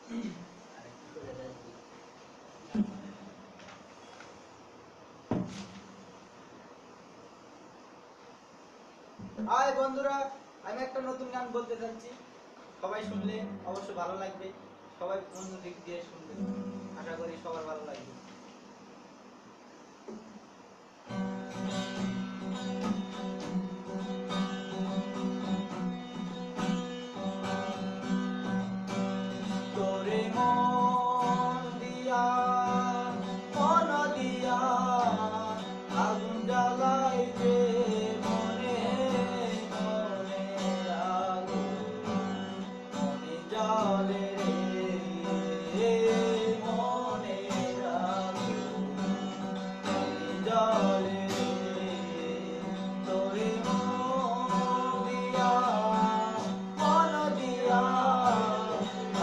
High বন্ধুরা, আমি একটা নতুন গান বলতে যাচ্ছি। সবাই শুনলে অবশ্য ভালো লাগবে। সবাই মনোযোগ দিয়ে শুনবে, আশা করি সবার ভালো লাগবে। তোরে মন দিয়া মন দিয়া আগুন জ্বালাই যে মনে মনে আগুন মনে জ্বলে রে মনে আগুন মনে জ্বলে রে তোরে মন দিয়া মন দিয়া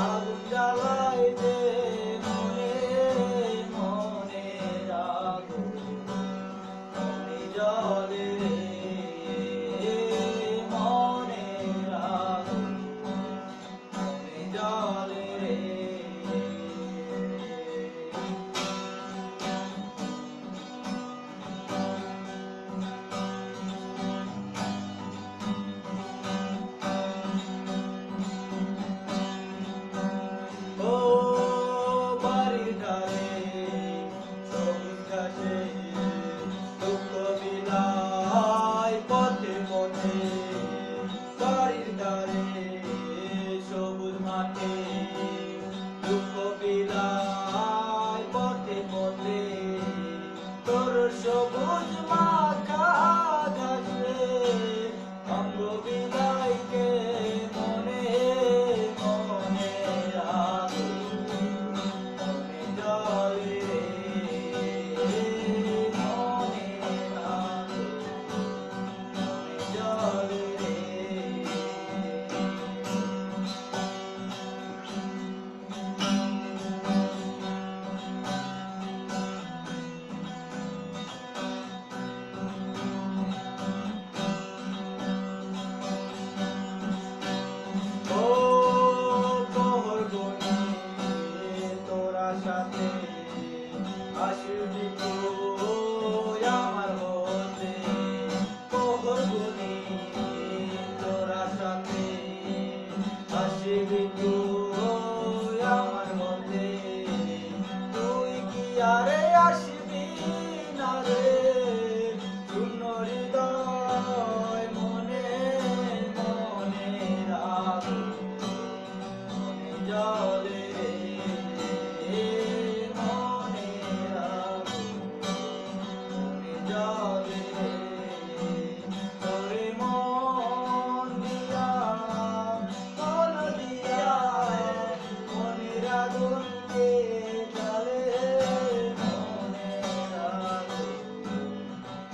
আগুন জ্বালাই যে মনে মনে আগুন মনে জ্বলে রে মনে আগুন মনে জ্বলে রে। ও বাড়ির ধারে সবুজ ঘাসে দুঃখ বিলায় পথে পথে, বাড়ির ধারে সবুজ মাঠে দুঃখ বিলায় পথে পথে, তোর সবুজ মাখা ঘাসে অঙ্গ বিলাইকে মনে মনে আগুন মনে জ্বলে রে মনে আগুন মনে জ্বলে রে। ও প্রহর গণে তোরা সাথে আসবি তুই আমার হতে, প্রহর গণে তোরা সাথে আসবি তুই আমার হতে, তুই কি আরে আসবি না রে শূন্য হৃদয় মনে মনে আগুন মনে জ্বলে রে মনে আগুন মনে জ্বলে রে তোরে মন দিয়া মনের আগুনকে জ্বলে মনের আগুন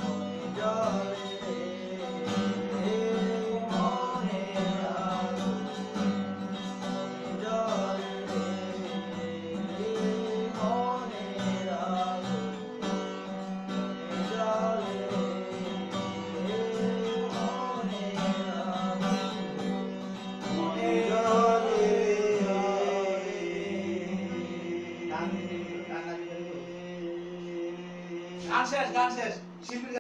মনে জ্বলে রে মনের আগুন মনে জ্বলে রে মনের আগুন মনে জ্বলে রে মনের আগুন মনে জ্বলে রে। গান শেষ শিল্পীর